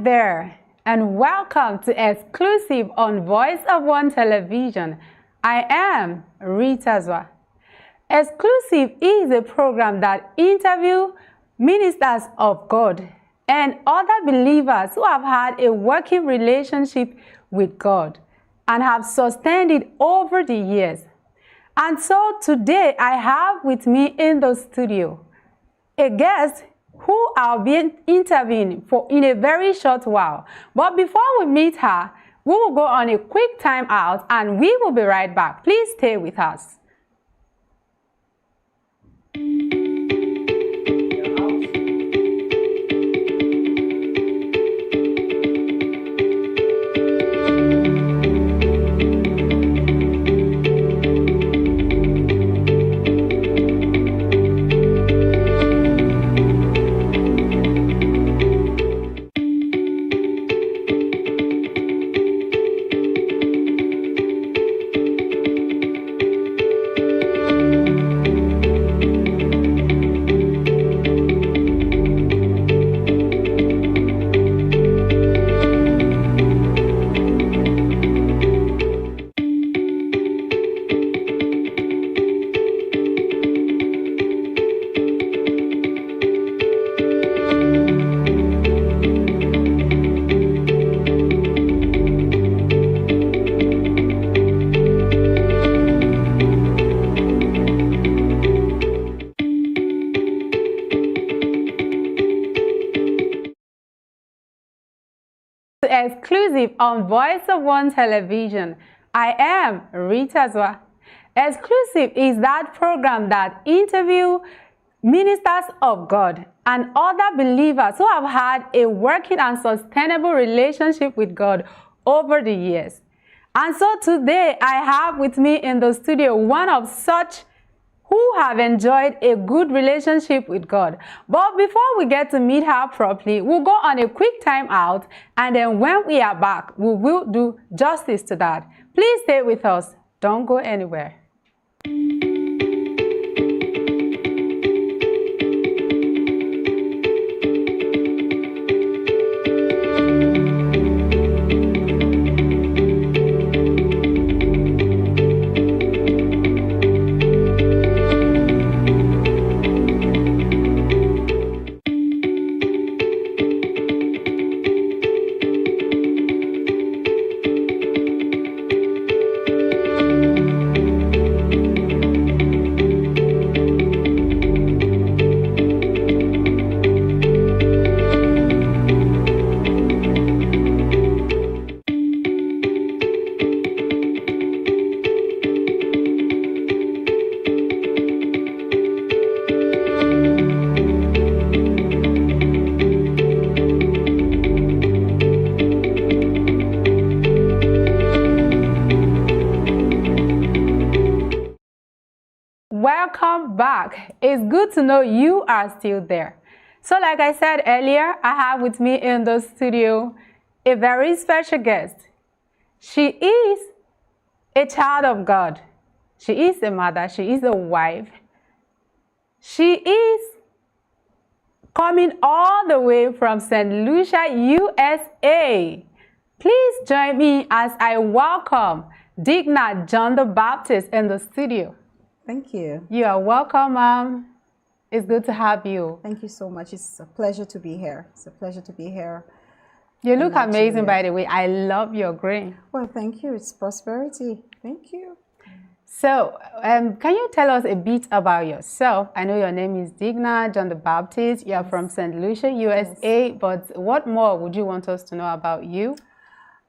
Hi there, and welcome to Exclusive on Voice of One Television. I am Rita Zwa. Exclusive is a program that interviews ministers of God and other believers who have had a working relationship with God and have sustained it over the years. And so today I have with me in the studio a guest who I'll be interviewing in a very short while. But before we meet her, we will go on a quick time out and we will be right back. Please stay with us. Exclusive on Voice of One Television. I am Rita Zwa. Exclusive is that program that interviews ministers of God and other believers who have had a working and sustainable relationship with God over the years. And so today I have with me in the studio one of such who have enjoyed a good relationship with God. But before we get to meet her properly, we'll go on a quick time out, and then when we are back, we will do justice to that. Please stay with us. Don't go anywhere. Welcome back. It's good to know you are still there. So like I said earlier, I have with me in the studio a very special guest. She is a child of God. She is a mother. She is a wife. She is coming all the way from St. Lucia, USA. Please join me as I welcome Digna John the Baptist in the studio. Thank you. You are welcome, Mom. It's good to have you. Thank you so much. It's a pleasure to be here. It's a pleasure to be here. You look amazing, by the way. I love your green. Well, thank you. It's prosperity. Thank you. So, can you tell us a bit about yourself? I know your name is Digna John the Baptist. You are from St. Lucia, USA. Yes. But what more would you want us to know about you?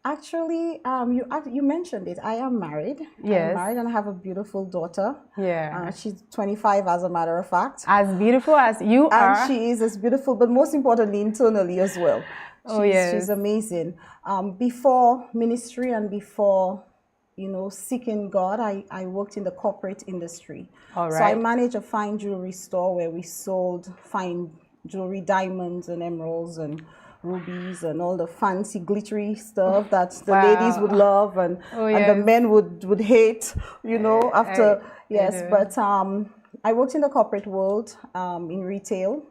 Actually, you mentioned it. I am married. Yes. I'm married and I have a beautiful daughter. Yeah. She's 25, as a matter of fact. As beautiful as you are. And she is as beautiful, but most importantly, internally as well. She's amazing. Before ministry and before, seeking God, I worked in the corporate industry. All right. So I managed a fine jewelry store where we sold fine jewelry, diamonds and emeralds and rubies and all the fancy glittery stuff that the ladies would love and the men would hate, after. But I worked in the corporate world, in retail,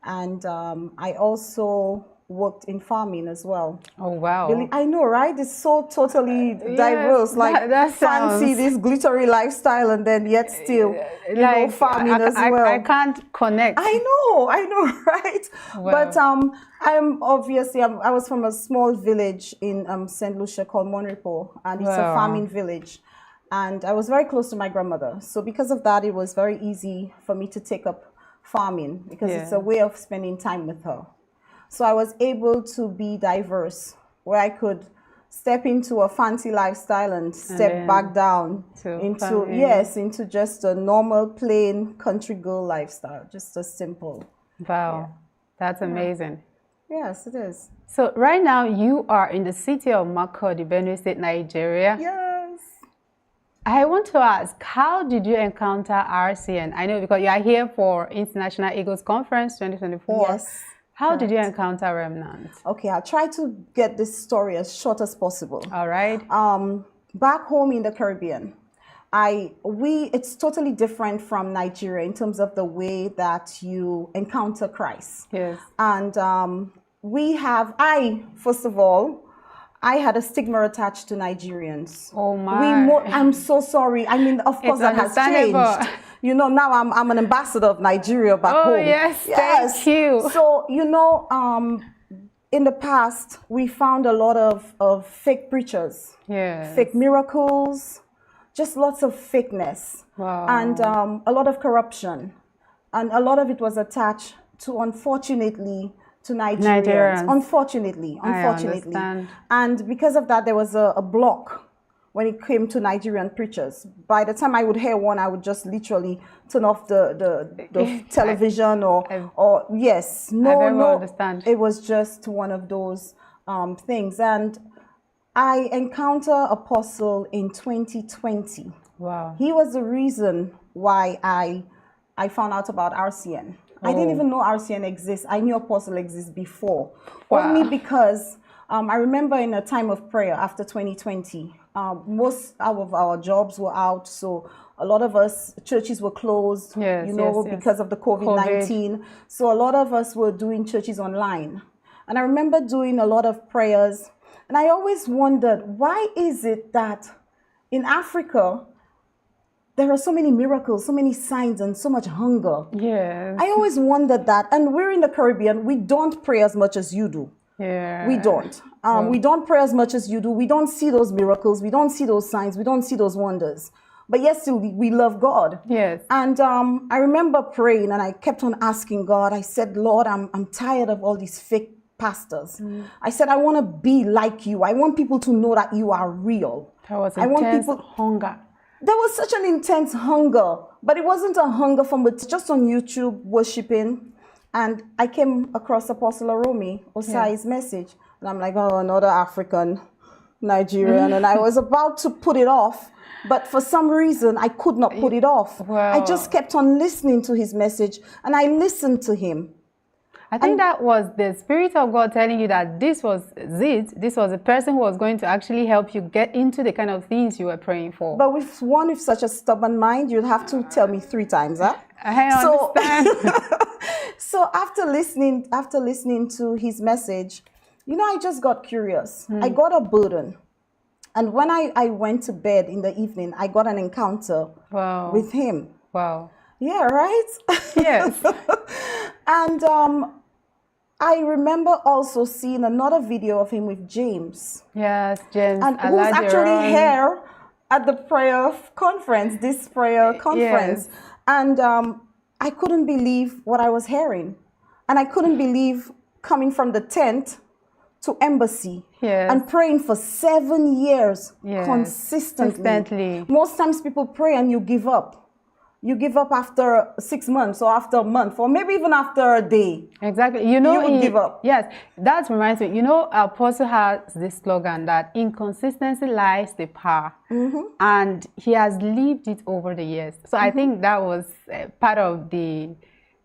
and I also worked in farming as well. Oh, wow. Really, I know, right? It's so totally diverse. Yes, like that fancy, this glittery lifestyle, and then yet still, you know, farming as well. I can't connect. I know, right? Wow. But I was from a small village in St. Lucia called Monrepo, and it's a farming village. And I was very close to my grandmother. So because of that, it was very easy for me to take up farming because it's a way of spending time with her. So I was able to be diverse, where I could step into a fancy lifestyle and step back down into just a normal, plain country girl lifestyle, just a simple. Wow, that's amazing. Yes, it is. So right now you are in the city of Makurdi, Benue State, Nigeria. Yes. I want to ask, how did you encounter RCN? I know because you are here for International Eagles Conference 2024. Yes. How did you encounter Remnant? Okay, I'll try to get this story as short as possible. All right. Back home in the Caribbean, it's totally different from Nigeria in terms of the way that you encounter Christ. Yes. And first of all, I had a stigma attached to Nigerians. Oh my. I'm so sorry. I mean, of course that has changed. You know, now I'm an ambassador of Nigeria back home. Oh yes, thank you. So, you know, in the past, we found a lot of fake preachers. Yes. Fake miracles, just lots of fakeness. Wow. And a lot of corruption. And a lot of it was attached to, unfortunately, to Nigerians. Unfortunately. I understand. And because of that, there was a block when it came to Nigerian preachers. By the time I would hear one, I would just literally turn off the television or yes. No, understand. It was just one of those things. And I encountered Apostle in 2020. Wow. He was the reason why I found out about RCN. I didn't even know RCN exists. I knew Apostle exists before. Wow. Only because I remember in a time of prayer after 2020, most of our jobs were out. So a lot of us, churches were closed, because of the COVID-19. So a lot of us were doing churches online. And I remember doing a lot of prayers. And I always wondered, why is it that in Africa, there are so many miracles, so many signs, and so much hunger? Yes. I always wondered that. And we're in the Caribbean. We don't pray as much as you do. Yeah. We don't. We don't pray as much as you do. We don't see those miracles. We don't see those signs. We don't see those wonders. But yes, still, we love God. Yes. And I remember praying, and I kept on asking God. I said, Lord, I'm tired of all these fake pastors. I said, I want to be like you. I want people to know that you are real. There was intense hunger. There was such an intense hunger, but it wasn't a hunger from just on YouTube worshiping. And I came across Apostle Arome Osayi's message. And I'm like, oh, another African Nigerian. And I was about to put it off. But for some reason, I could not put it off. Wow. I just kept on listening to his message. And I listened to him. I think that was the Spirit of God telling you that this was it. This was a person who was going to actually help you get into the kind of things you were praying for. But with one with such a stubborn mind, you'd have to tell me 3 times, huh? I understand. So after listening to his message, you know, I just got curious. I got a burden. And when I went to bed in the evening, I got an encounter with him. Wow. Yeah, right? Yes. And I remember also seeing another video of him with James. Yes, James. And who's actually here at the prayer conference, this prayer conference. Yes. And I couldn't believe what I was hearing. And I couldn't believe coming from the tent to embassy and praying for 7 years consistently. Most times people pray and you give up. You give up after 6 months or after a month or maybe even after a day. Exactly. You know, you would give up. Yes, that reminds me. You know, our apostle has this slogan that inconsistency lies the power. And he has lived it over the years. So I think that was part of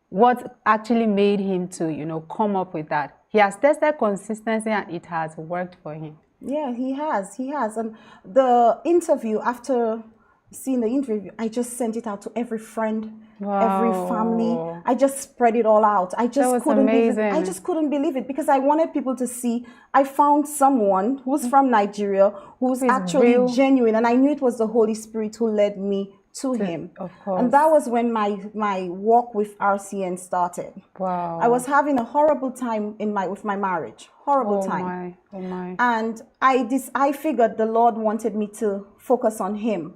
what actually made him to, you know, come up with that. He has tested consistency and it has worked for him. Yeah, he has. And the interview after seeing the interview, I just sent it out to every friend, Wow. every family. I just spread it all out. I just couldn't believe it. I just couldn't believe it because I wanted people to see I found someone who's from Nigeria who's actually real, genuine, and I knew it was the Holy Spirit who led me to him. Of course. And that was when my walk with RCN started. Wow. I was having a horrible time with my marriage. Horrible time. Oh my. And I figured the Lord wanted me to focus on him.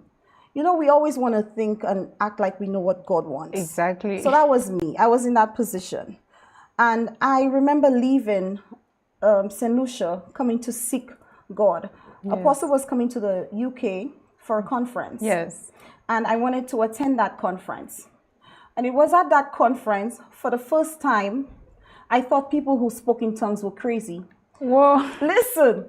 You know, we always want to think and act like we know what God wants. Exactly. So that was me. I was in that position. And I remember leaving St. Lucia, coming to seek God. Yes. Apostle was coming to the UK for a conference. Yes. And I wanted to attend that conference. And it was at that conference, for the first time, I thought people who spoke in tongues were crazy. Whoa. Listen,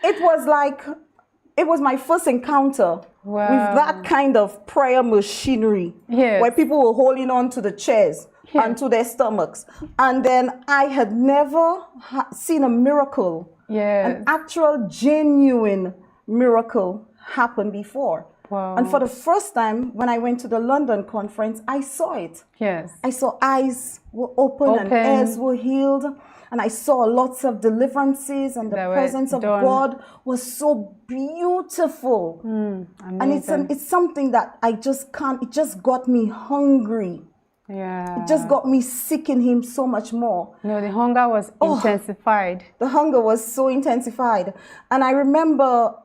it was my first encounter with that kind of prayer machinery, where people were holding on to the chairs and to their stomachs. And then I had never seen a miracle, an actual genuine miracle happen before. Wow. And for the first time, when I went to the London conference, I saw it. Yes. I saw eyes were open and ears were healed. And I saw lots of deliverances, and the presence of God was so beautiful. And it's something that I just can't, it just got me hungry. Yeah. It just got me seeking him so much more. No, the hunger was intensified. The hunger was so intensified. And I remember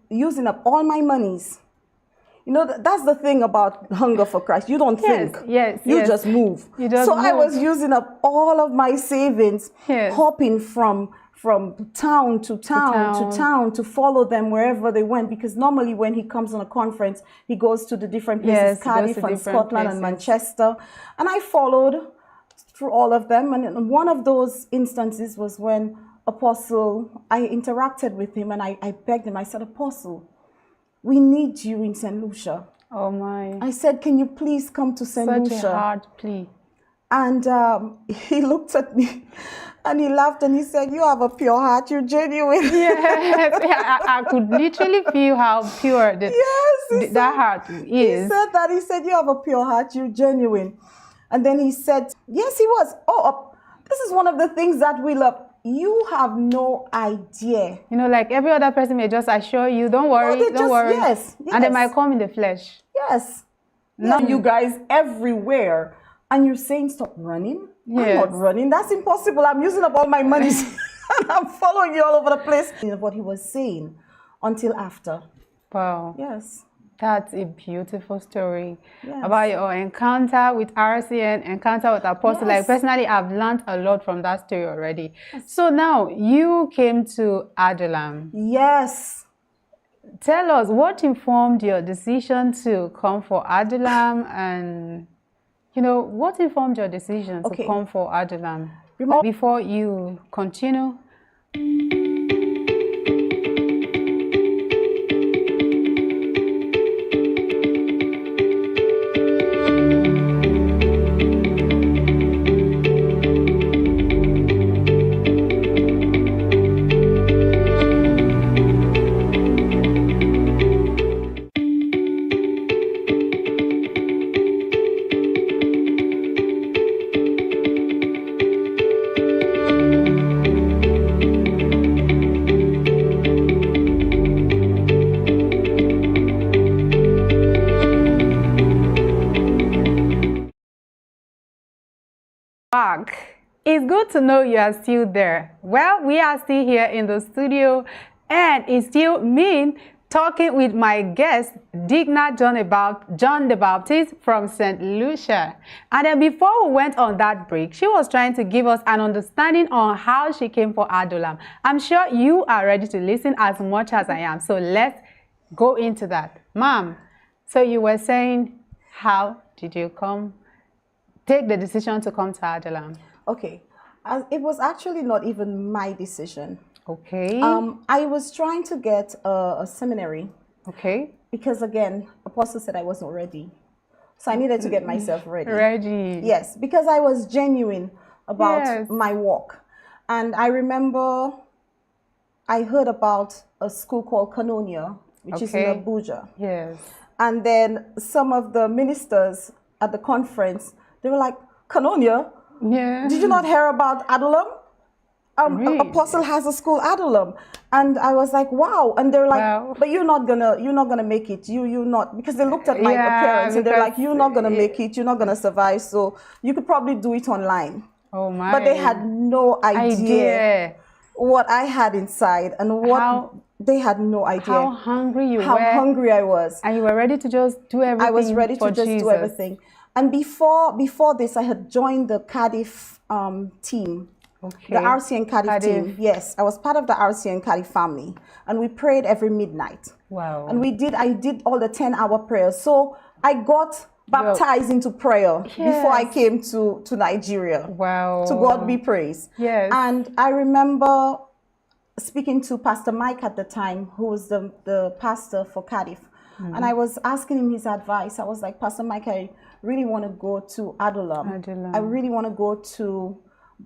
using up all my monies. You know, that's the thing about hunger for Christ. You don't think. You just move. I was using up all of my savings, hopping from town to town to follow them wherever they went. Because normally when he comes on a conference, he goes to the different places, Cardiff and Scotland and Manchester. And I followed through all of them. And one of those instances was when Apostle, I interacted with him and I begged him. I said, Apostle, we need you in St. Lucia. Oh my. I said, can you please come to St. Lucia? Such a hard plea. And he looked at me and he laughed and he said, you have a pure heart, you're genuine. Yes, I could literally feel how pure that heart is. He said that, he said, you have a pure heart, you're genuine. And then he said, yes, he was. This is one of the things that we love. You have no idea. You know, like every other person may just assure you, don't worry, don't worry. Yes. And they might come in the flesh. Yes. Now you guys everywhere. And you're saying, stop running? Yes. I'm not running. That's impossible. I'm using up all my money. And I'm following you all over the place. What he was saying until after. Wow. Yes. That's a beautiful story about your encounter with RCN, encounter with Apostle. Like personally, I've learned a lot from that story already. So now you came to Adulam. Yes. Tell us what informed your decision to come for Adulam, and you know, what informed your decision to come for Adulam? Before you continue. It's good to know you are still there. Well, we are still here in the studio, and it's still me talking with my guest, Digna John the Baptist from St. Lucia. And then before we went on that break, she was trying to give us an understanding on how she came for Adulam. I'm sure you are ready to listen as much as I am. So let's go into that. Mom, so you were saying, how did you take the decision to come to Adulam? Okay. It was actually not even my decision. Okay. I was trying to get a seminary. Okay. Because again, Apostle said I wasn't ready. So I needed to get myself ready. Ready. Yes, because I was genuine about my walk. And I remember I heard about a school called Canonia which is in Abuja. Yes. And then some of the ministers at the conference, they were like, Canonia, did you not hear about Adulam? Apostle has a school, Adulam. And I was like, wow. And they're like, but you're not gonna make it. You're not, because they looked at my appearance and they're like, you're not gonna make it. You're not gonna survive. So you could probably do it online. Oh my. But they had no idea what I had inside and what they had no idea. How hungry you were. How hungry I was. And you were ready to just do everything. I was ready to just do everything. And before this, I had joined the Cardiff team. Okay. The RCN Cardiff team. Yes, I was part of the RCN Cardiff family. And we prayed every midnight. Wow. And I did all the 10-hour prayers. So I got baptized into prayer before I came to Nigeria. Wow. To God be praised. Yes. And I remember speaking to Pastor Mike at the time, who was the pastor for Cardiff. And I was asking him his advice. I was like, Pastor Mike, I really want to go to Adulam. I really want to go to,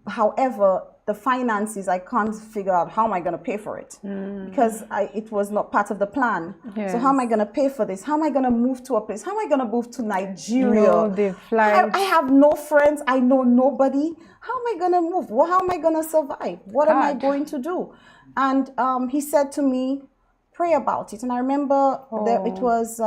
however, the finances, I can't figure out how am I going to pay for it because it was not part of the plan. Yes. So how am I going to pay for this? How am I going to move to a place? How am I going to move to Nigeria? I have no friends. I know nobody. How am I going to move? Well, how am I going to survive? What am I going to do? And he said to me, pray about it. And I remember that it was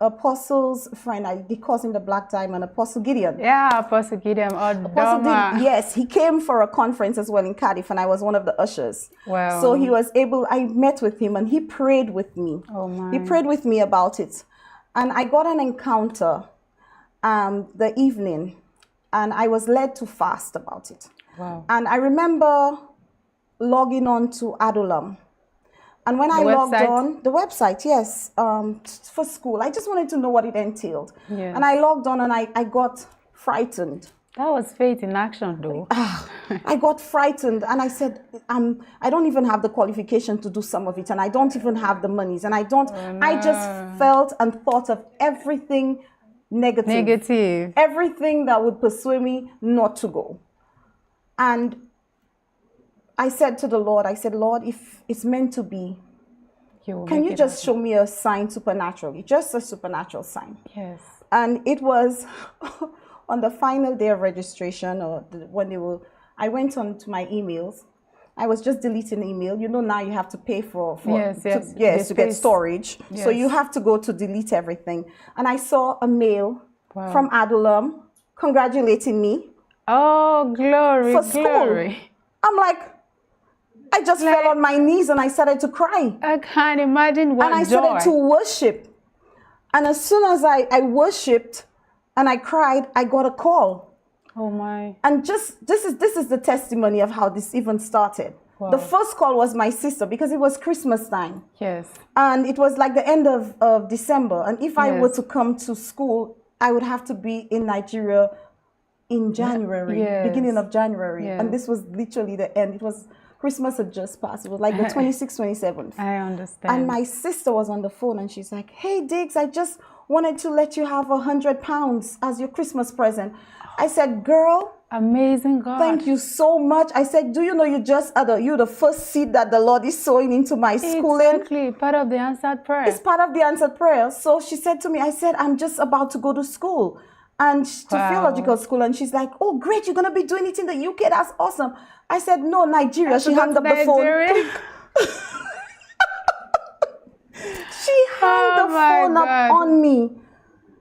Apostle's friend, he calls him the Black Diamond, Apostle Gideon. Yeah, Apostle Gideon. Yes, he came for a conference as well in Cardiff, and I was one of the ushers. Wow. So he was able, I met with him, and he prayed with me. Oh my. He prayed with me about it. And I got an encounter the evening, and I was led to fast about it. Wow. And I remember logging on to Adulam. And when I logged on, the website, yes, for school, I just wanted to know what it entailed. Yes. And I logged on and I got frightened. That was faith in action, though. I got frightened and I said, I don't even have the qualification to do some of it, and I don't even have the monies, and I don't, I just felt and thought of everything negative. Everything that would persuade me not to go. And I said to the Lord, I said, Lord, if it's meant to be, can you just show me a sign supernaturally? Just a supernatural sign. Yes. And it was on the final day of registration, or when I went on to my emails. I was just deleting email. You know, now you have to pay to get storage. Yes. So you have to go to delete everything. And I saw a mail from Adulam congratulating me. Oh, glory, for school. I'm like, I just fell on my knees and I started to cry. I can't imagine what joy. And I started to worship. And as soon as I worshipped and I cried, I got a call. Oh my. And just this is the testimony of how this even started. Wow. The first call was my sister, because it was Christmas time. Yes. And it was like the end of December. And if I were to come to school, I would have to be in Nigeria in January, beginning of January. Yes. And this was literally the end. It was, Christmas had just passed. It was like the 26th, 27th. I understand. And my sister was on the phone and she's like, hey, Diggs, I just wanted to let you have £100 as your Christmas present. I said, girl. Amazing God. Thank you so much. I said, do you know you're the first seed that the Lord is sowing into my schooling? Exactly. Part of the answered prayer. It's part of the answered prayer. So she said to me, I said, I'm just about to go to school. And to theological school, and she's like, oh great, you're gonna be doing it in the UK, that's awesome. I said, no, Nigeria. She hung up the phone. She hung the phone up on me.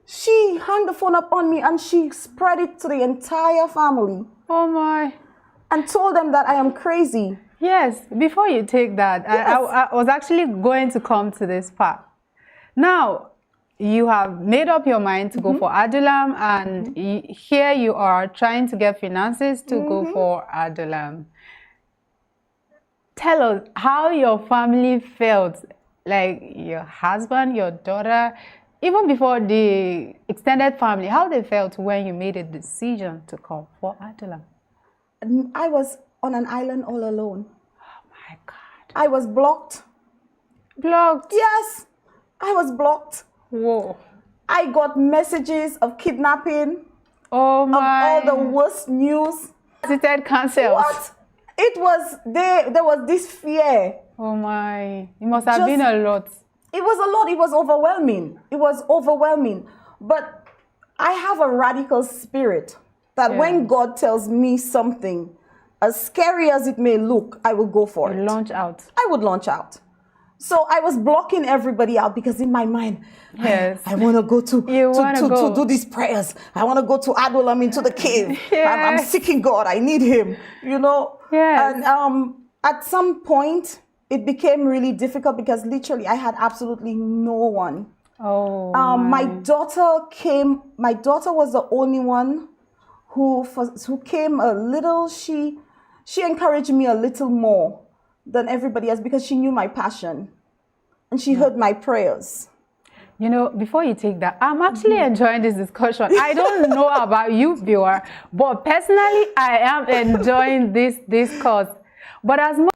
She hung the phone up on me and she spread it to the entire family. Oh my. And told them that I am crazy. Yes, before you take that, I was actually going to come to this part. Now, you have made up your mind to go for Adulam, and here you are trying to get finances to go for Adulam. Tell us how your family felt, like your husband, your daughter, even before the extended family, how they felt when you made a decision to come for Adulam. I was on an island all alone. Oh my God. I was blocked. Blocked? Yes, I was blocked. Whoa. I got messages of kidnapping. Oh my. Of all the worst news. Visited cancels. What? It was, there was this fear Oh my, it must have been a lot. It was a lot. It was overwhelming. It was overwhelming. But I have a radical spirit that when God tells me something, as scary as it may look, I will go for it. Launch out. I would launch out. So I was blocking everybody out because in my mind, I want to go to do these prayers. I want to go to Adulam into the cave. I'm seeking God. I need him, you know. Yes. And at some point, it became really difficult because literally I had absolutely no one. Oh. My daughter came. My daughter was the only one who came a little. She encouraged me a little more than everybody else because she knew my passion and she heard my prayers. You know, before you take that, I'm actually enjoying this discussion. I don't know about you, viewer, but personally, I am enjoying this discourse. But as much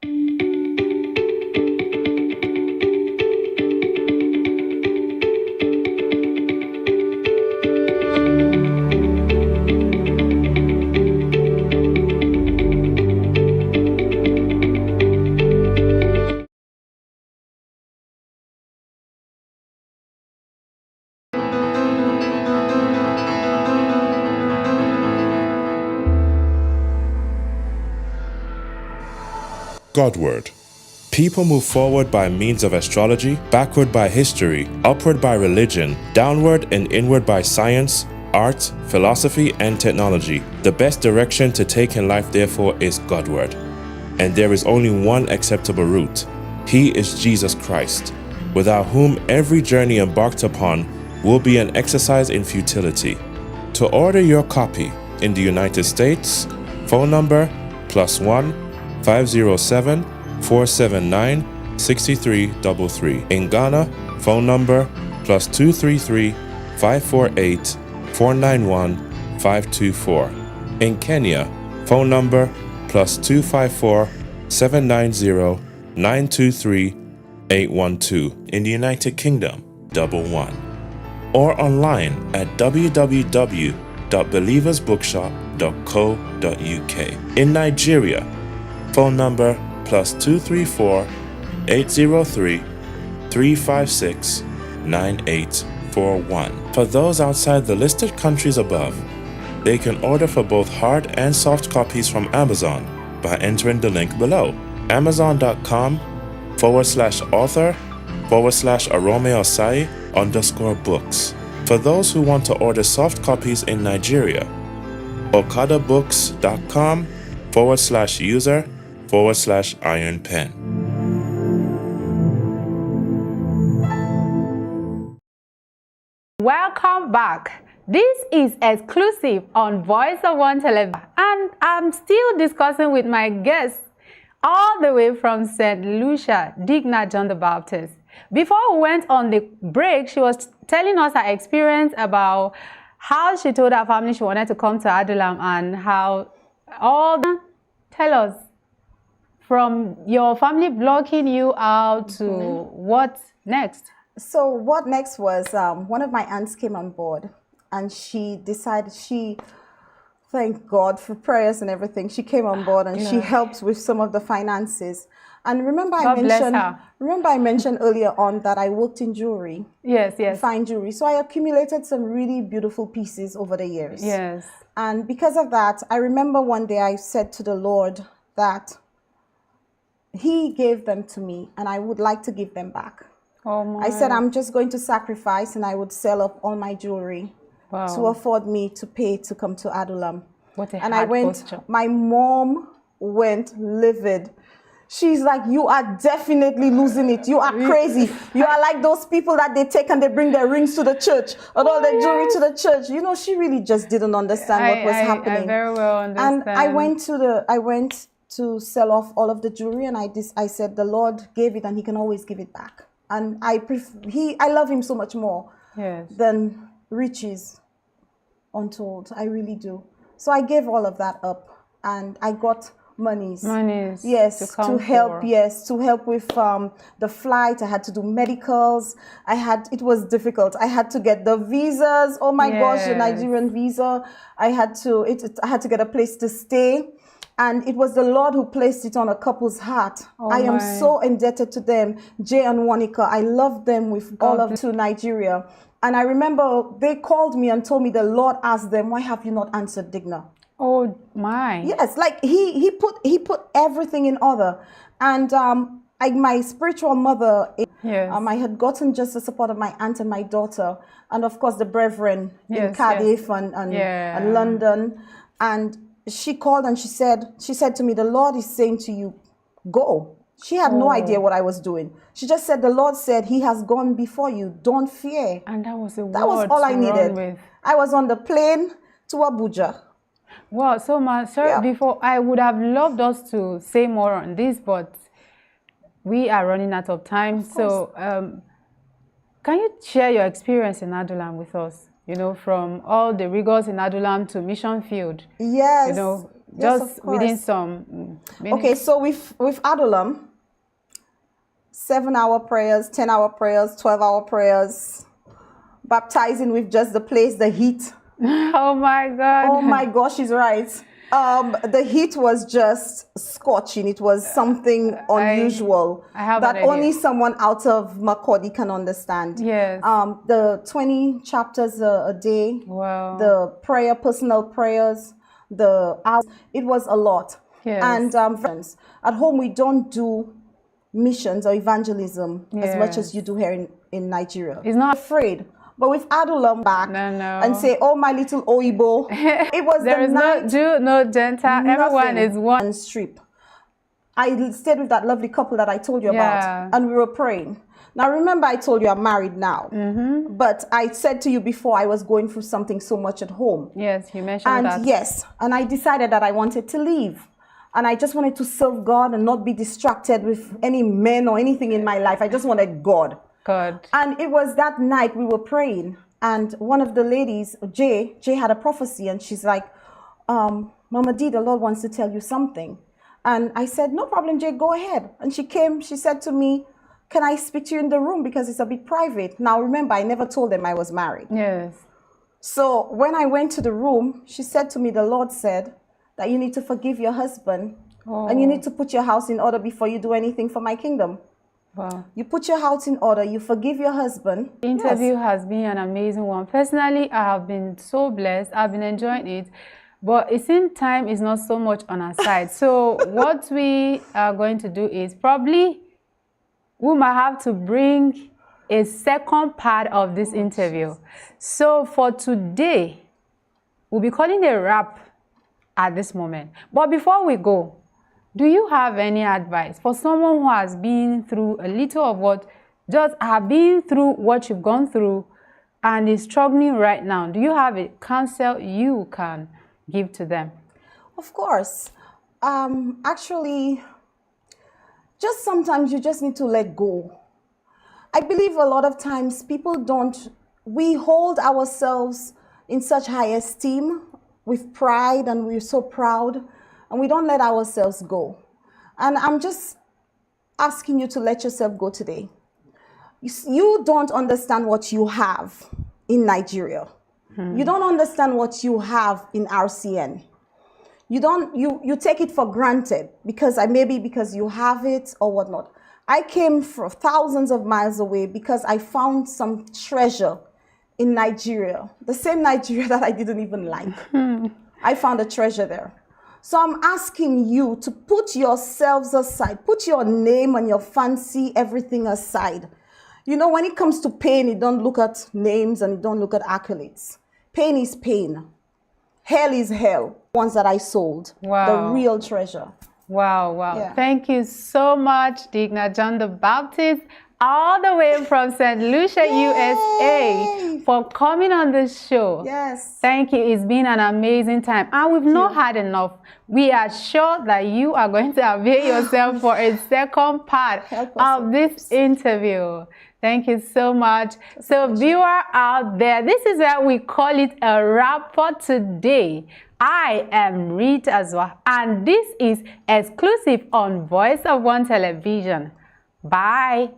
Godward. People move forward by means of astrology, backward by history, upward by religion, downward and inward by science, art, philosophy, and technology. The best direction to take in life, therefore, is Godward. And there is only one acceptable route. He is Jesus Christ, without whom every journey embarked upon will be an exercise in futility. To order your copy in the United States, phone number +1 507 479 6333. In Ghana, phone number +233 548 491 524. In Kenya, phone number +254 790 923 812. In the United Kingdom, 11. Or online at www.believersbookshop.co.uk. In Nigeria, phone number +234 803 356 9841. For those outside the listed countries above, they can order for both hard and soft copies from Amazon by entering the link below. Amazon.com/author/Arome Osayi _books. For those who want to order soft copies in Nigeria, okadabooks.com/user/Iron Pen. welcome back. This is Exclusive on Voice of One Television, and I'm still discussing with my guests all the way from St. Lucia, Digna John the Baptist. Before we went on the break, she was telling us her experience about how she told her family she wanted to come to Adulam and how all the... Tell us, from your family blocking you out to what next? So what next was one of my aunts came on board and she decided thank God for prayers and everything. She came on board and she helped with some of the finances. And remember I mentioned earlier on that I worked in jewelry. Yes. Fine jewelry. So I accumulated some really beautiful pieces over the years. Yes. And because of that, I remember one day I said to the Lord that He gave them to me and I would like to give them back. Oh my. I said I'm just going to sacrifice and I would sell up all my jewelry to afford me to pay to come to Adulam. What a and I went, posture. My mom went livid. She's like, you are definitely losing it. You are crazy. You are like those people that they take and they bring their rings to the church and all their jewelry to the church. You know, she really just didn't understand what was happening. I very well understand. And I went to sell off all of the jewelry and I said the Lord gave it and He can always give it back. And I love Him so much more than riches untold. I really do. So I gave all of that up and I got monies yes to help with the flight. I had to do medicals. It was difficult. I had to get the visas. Oh my gosh, the Nigerian visa. I had to get a place to stay. And it was the Lord who placed it on a couple's heart. I am so indebted to them, Jay and Monica. I love them with all of to Nigeria. And I remember they called me and told me the Lord asked them, why have you not answered Digna? Oh my. Yes, like he put everything in order. And my spiritual mother, I had gotten just the support of my aunt and my daughter, and of course the brethren in Cardiff and London. And she called and she said to me, the Lord is saying to you, go. She had no idea what I was doing. She just said, the Lord said, he has gone before you. Don't fear. And that was all I needed. I was on the plane to Abuja. Wow, so much. Sir, before, I would have loved us to say more on this, but we are running out of time. So can you share your experience in Adulam with us? You know, from all the rigors in Adulam to mission field. Yes. You know, just within some minutes. Okay, so with Adulam, 7-hour prayers, 10-hour prayers, 12-hour prayers, baptizing with just the place, the heat. Oh my God. Oh my gosh, she's right. The heat was just scorching. It was something unusual that only someone out of Makurdi can understand. Yes. The 20 chapters a day. Wow. The personal prayers, it was a lot. Yes. And friends, at home we don't do missions or evangelism as much as you do here in Nigeria. It's not afraid. But with Adulam back and say, oh, my little Oibo, it was there is no Jew, no Gentile, everyone is one. Strip. I stayed with that lovely couple that I told you about, and we were praying. Now, remember, I told you I'm married now, but I said to you before I was going through something so much at home. Yes, you mentioned that. Yes, and I decided that I wanted to leave. And I just wanted to serve God and not be distracted with any men or anything in my life. I just wanted God. God. And it was that night we were praying, and one of the ladies, Jay had a prophecy, and she's like, Mama D, the Lord wants to tell you something. And I said, no problem, Jay, go ahead. And she came, she said to me, can I speak to you in the room because it's a bit private? Now, remember, I never told them I was married. Yes. So when I went to the room, she said to me, the Lord said that you need to forgive your husband and you need to put your house in order before you do anything for my kingdom. Wow. You put your house in order, you forgive your husband. The interview has been an amazing one. Personally, I have been so blessed. I've been enjoying it. But it seems time is not so much on our side. So what we are going to do is probably we might have to bring a second part of this interview. So for today, we'll be calling a wrap at this moment. But before we go, do you have any advice for someone who has been through a little of what, just have been through what you've gone through and is struggling right now? Do you have a counsel you can give to them? Of course. Actually, just sometimes you just need to let go. I believe a lot of times we hold ourselves in such high esteem with pride, and we're so proud, and we don't let ourselves go. And I'm just asking you to let yourself go today. You don't understand what you have in Nigeria. You don't understand what you have in RCN. You take it for granted because maybe because you have it or whatnot. I came from thousands of miles away because I found some treasure in Nigeria, the same Nigeria that I didn't even like. I found a treasure there. So I'm asking you to put yourselves aside, put your name and your fancy, everything aside. You know, when it comes to pain, you don't look at names and you don't look at accolades. Pain is pain. Hell is hell. Ones that I sold. Wow. The real treasure. Wow, wow. Yeah. Thank you so much, Digna John the Baptist, all the way from St. Lucia, USA, for coming on the show. Yes. Thank you. It's been an amazing time. And we've not had enough. We are sure that you are going to avail yourself for a second part of this interview. Thank you so much. So viewer out there, this is where we call it a wrap for today. I am Rita Azwa, and this is Exclusive on Voice of One Television. Bye.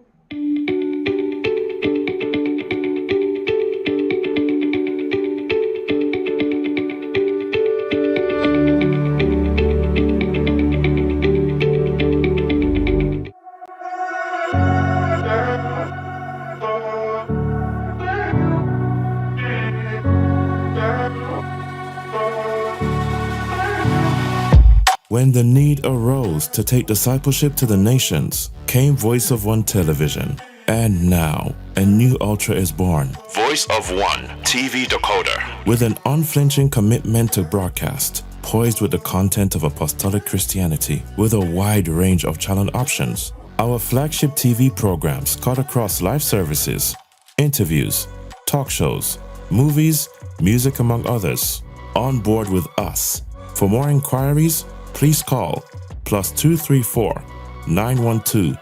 When the need arose to take discipleship to the nations, came Voice of One Television. And now, a new ultra is born. Voice of One TV Decoder. With an unflinching commitment to broadcast, poised with the content of Apostolic Christianity, with a wide range of channel options. Our flagship TV programs cut across live services, interviews, talk shows, movies, music, among others. On board with us. For more inquiries, please call +234 912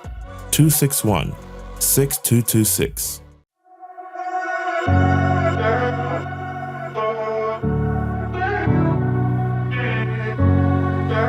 261 6226.